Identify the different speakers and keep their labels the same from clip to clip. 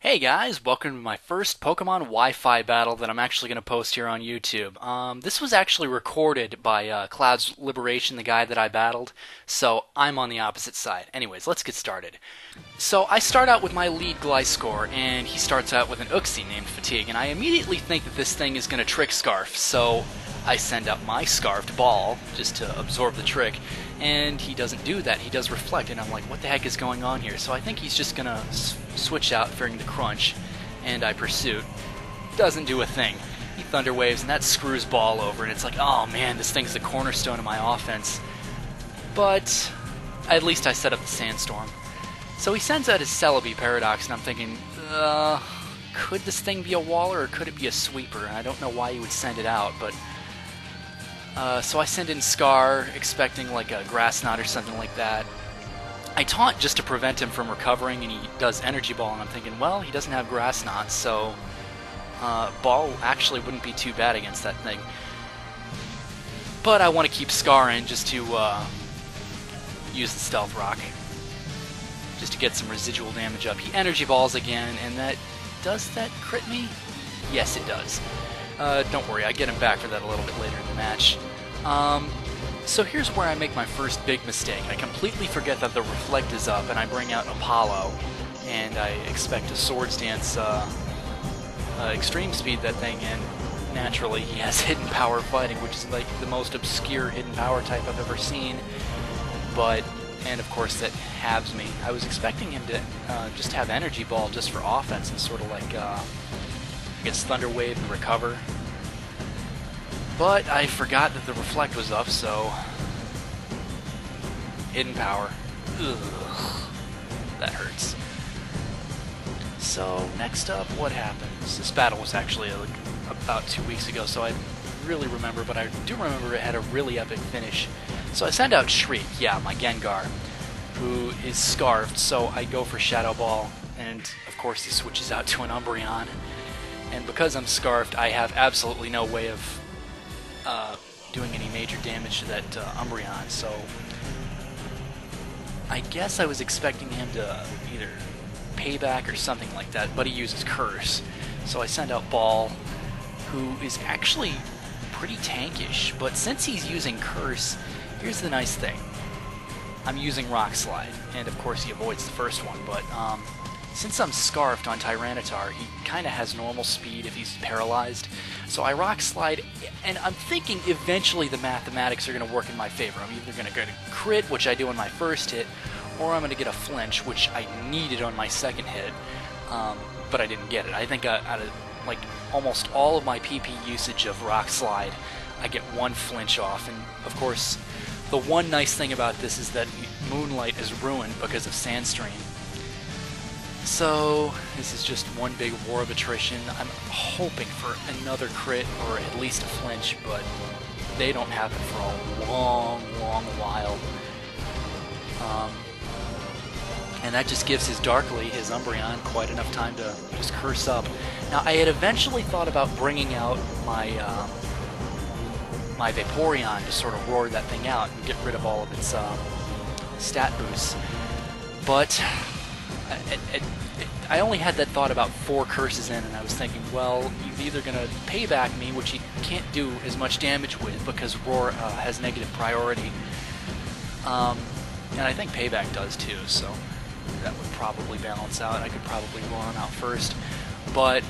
Speaker 1: Hey guys, welcome to my first Pokemon Wi-Fi battle that I'm actually going to post here on YouTube. This was actually recorded by Cloudsliberation, the guy that I battled, so I'm on the opposite side. Anyways, let's get started. So I start out with my lead Gliscor, and he starts out with an Uxie named Fatigue, and I immediately think that this thing is going to trick Scarf, so I send out my Scarfed Ball just to absorb the trick, and he doesn't do that. He does Reflect, and I'm like, what the heck is going on here? So I think he's just going to switch out, fearing the crunch, and I Pursuit. Doesn't do a thing. He Thunder Waves, and that screws Ball over, and it's like, oh man, this thing's the cornerstone of my offense. But at least I set up the Sandstorm. So he sends out his Celebi Paradox, and I'm thinking, could this thing be a Waller, or could it be a Sweeper? I don't know why he would send it out, but so I send in Scar, expecting like a Grass Knot or something like that. I taunt just to prevent him from recovering, and he does Energy Ball, and I'm thinking, well, he doesn't have Grass Knot, so Ball actually wouldn't be too bad against that thing. But I want to keep Scar in just to use the Stealth Rock, just to get some residual damage up. He Energy Balls again, and does that crit me? Yes, it does. Don't worry, I get him back for that a little bit later in the match. So here's where I make my first big mistake. I completely forget that the Reflect is up, and I bring out Apollo, and I expect to Swords Dance Extreme Speed that thing, and naturally he has Hidden Power Fighting, which is like the most obscure Hidden Power type I've ever seen. And of course that halves me. I was expecting him to just have Energy Ball just for offense and sort of like gets Thunder Wave and recover. But I forgot that the Reflect was up, so Hidden Power. Ugh, that hurts. So next up, what happens? This battle was actually about 2 weeks ago, so I really remember, but I do remember it had a really epic finish. So I send out Shriek, yeah, my Gengar, who is Scarfed, so I go for Shadow Ball, and of course he switches out to an Umbreon. And because I'm Scarfed, I have absolutely no way of doing any major damage to that Umbreon, so I guess I was expecting him to either Payback or something like that, but he uses Curse. So I send out Ball, who is actually pretty tankish, but since he's using Curse, here's the nice thing. I'm using Rock Slide, and of course he avoids the first one, but since I'm Scarfed on Tyranitar, he kind of has normal speed if he's paralyzed. So I Rock Slide, and I'm thinking eventually the mathematics are going to work in my favor. I'm either going to get a crit, which I do on my first hit, or I'm going to get a flinch, which I needed on my second hit, but I didn't get it. I think out of like almost all of my PP usage of Rock Slide, I get one flinch off. And of course, the one nice thing about this is that Moonlight is ruined because of Sandstream. So this is just one big war of attrition. I'm hoping for another crit or at least a flinch, but they don't happen for a long, long while. And that just gives his Darkly, his Umbreon, quite enough time to just curse up. Now I had eventually thought about bringing out my my Vaporeon to sort of roar that thing out and get rid of all of its stat boosts, but I only had that thought about 4 curses in, and I was thinking, well, he's either going to Payback me, which he can't do as much damage with because Roar has negative priority, and I think Payback does too, so that would probably balance out. I could probably Roar him out first, but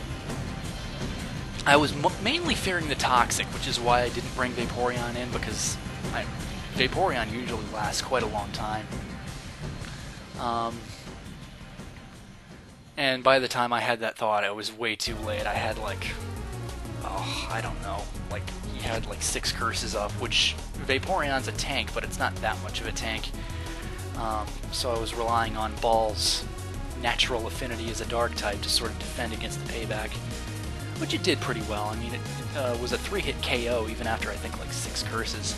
Speaker 1: I was mainly fearing the Toxic, which is why I didn't bring Vaporeon in, because Vaporeon usually lasts quite a long time. And by the time I had that thought, it was way too late. I had like, I don't know, like he had like 6 curses up, which Vaporeon's a tank, but it's not that much of a tank. So I was relying on Ball's natural affinity as a dark type to sort of defend against the Payback, which it did pretty well. I mean, it was a 3-hit KO even after I think like 6 curses.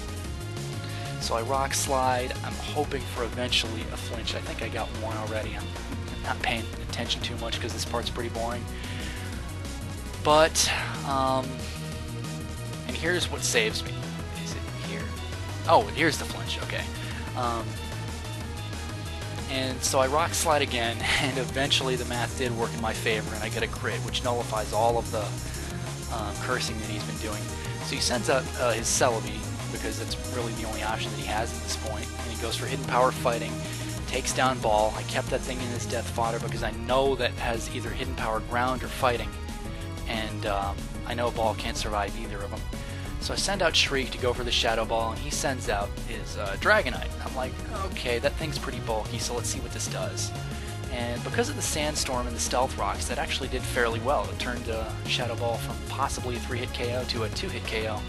Speaker 1: So I Rock Slide. I'm hoping for eventually a flinch. I think I got one already. I'm not paying attention too much because this part's pretty boring. But, and here's what saves me. Is it here? Oh, here's the flinch, okay. And so I rock slide again, and eventually the math did work in my favor, and I get a crit, which nullifies all of the cursing that he's been doing. So he sends out his Celebi, because that's really the only option that he has at this point, and he goes for Hidden Power Fighting, takes down Ball. I kept that thing in his death fodder because I know that has either Hidden Power Ground or Fighting, and I know Ball can't survive either of them. So I send out Shriek to go for the Shadow Ball, and he sends out his Dragonite. I'm like, okay, that thing's pretty bulky, so let's see what this does. And because of the Sandstorm and the Stealth Rocks, that actually did fairly well. It turned Shadow Ball from possibly a 3-hit KO to a 2-hit KO.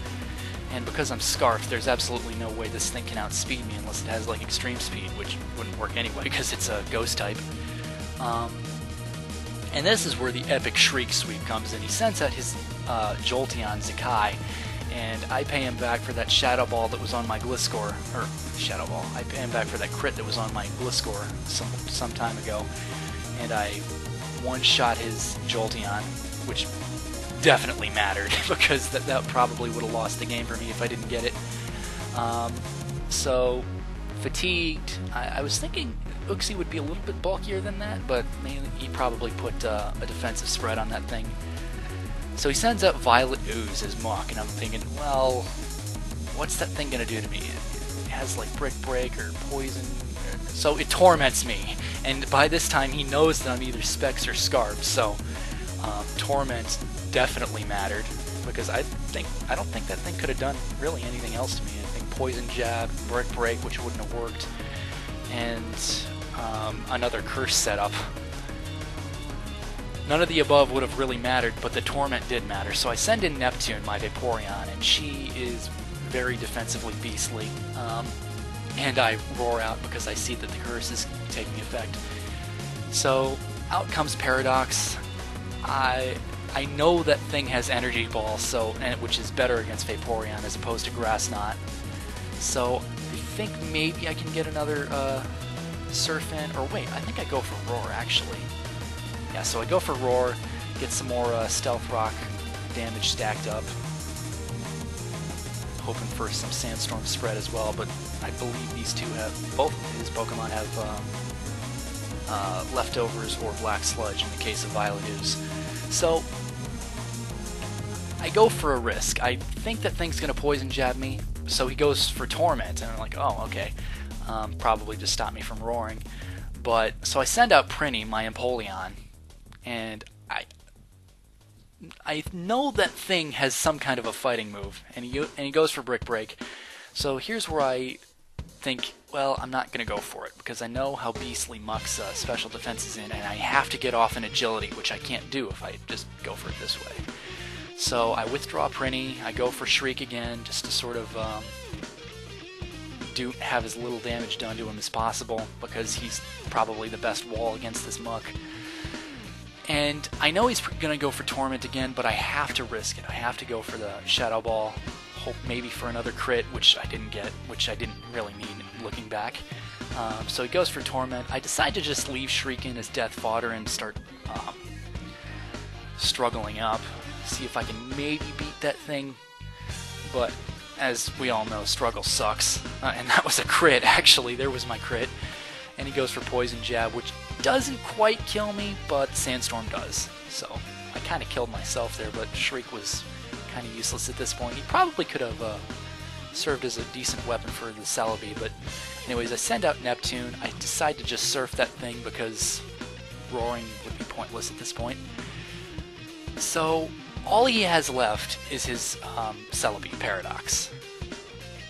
Speaker 1: And because I'm Scarfed, there's absolutely no way this thing can outspeed me unless it has like extreme speed, which wouldn't work anyway because it's a ghost type. And this is where the epic Shriek sweep comes in. He sends out his Jolteon Zakai, and I pay him back for that Shadow Ball that was on my Gliscor, or Shadow Ball. I pay him back for that crit that was on my Gliscor some time ago, and I one-shot his Jolteon, which definitely mattered because that probably would have lost the game for me if I didn't get it. So fatigued. I was thinking Uxie would be a little bit bulkier than that, but he probably put a defensive spread on that thing. So he sends out Violet Ooze as Muck, and I'm thinking, well, what's that thing gonna do to me? It has like Brick Break or Poison, so it torments me. And by this time, he knows that I'm either Specs or Scarf, so Torment definitely mattered, because I don't think that thing could have done really anything else to me. I think Poison Jab, Brick Break, which wouldn't have worked, and another Curse setup. None of the above would have really mattered, but the Torment did matter. So I send in Neptune, my Vaporeon, and she is very defensively beastly. And I roar out because I see that the Curse is taking effect. So out comes Paradox. I know that thing has Energy Ball, which is better against Vaporeon as opposed to Grass Knot. So I think maybe I can get another Surf in, or wait, I think I go for Roar actually. Yeah, so I go for Roar, get some more Stealth Rock damage stacked up. Hoping for some Sandstorm spread as well, but I believe both of his Pokemon have Leftovers or Black Sludge in the case of Violet Ooze. So I go for a risk. I think that thing's going to Poison Jab me, so he goes for Torment, and I'm like, oh, okay. Probably just stop me from roaring. But so I send out Prinny, my Empoleon, and I know that thing has some kind of a fighting move, and he goes for Brick Break. So here's where I think, well, I'm not going to go for it, because I know how beastly Muck's special defense is in, and I have to get off in Agility, which I can't do if I just go for it this way. So I withdraw Prinny, I go for Shriek again, just to sort of have as little damage done to him as possible, because he's probably the best wall against this Muck. And I know he's going to go for Torment again, but I have to risk it. I have to go for the Shadow Ball, hope maybe for another crit, which I didn't get, which I didn't really need looking back. So he goes for Torment. I decide to just leave Shriek in as death fodder and start struggling up, see if I can maybe beat that thing. But as we all know, struggle sucks. And that was a crit, actually. There was my crit. And he goes for Poison Jab, which doesn't quite kill me, but Sandstorm does. So I kind of killed myself there, but Shriek was kind of useless at this point. He probably could have served as a decent weapon for the Celebi, but anyways, I send out Neptune. I decide to just surf that thing because roaring would be pointless at this point. So all he has left is his Celebi Paradox.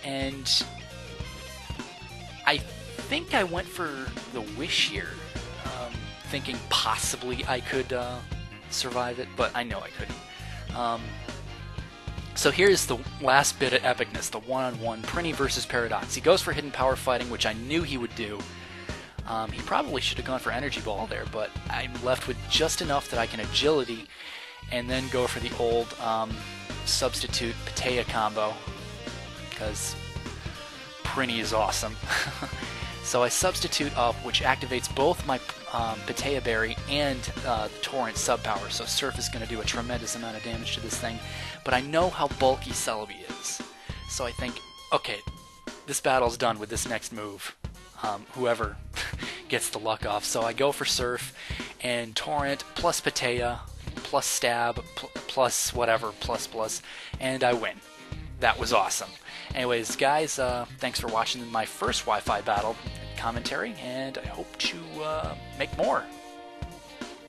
Speaker 1: And I think I went for the Wish here, thinking possibly I could survive it, but I know I couldn't. So here's the last bit of epicness, the one-on-one, Prinny versus Paradox. He goes for Hidden Power Fighting, which I knew he would do. He probably should have gone for Energy Ball there, but I'm left with just enough that I can Agility, and then go for the old substitute Patea combo, because Prinny is awesome. So I substitute up, which activates both my Patea Berry and the Torrent sub power, so Surf is going to do a tremendous amount of damage to this thing. But I know how bulky Celebi is, so I think, okay, this battle's done with this next move. Whoever gets the luck off. So I go for Surf and Torrent plus Patea plus Stab plus whatever plus, and I win. That was awesome. Anyways, guys, thanks for watching my first Wi-Fi battle commentary, and I hope to make more.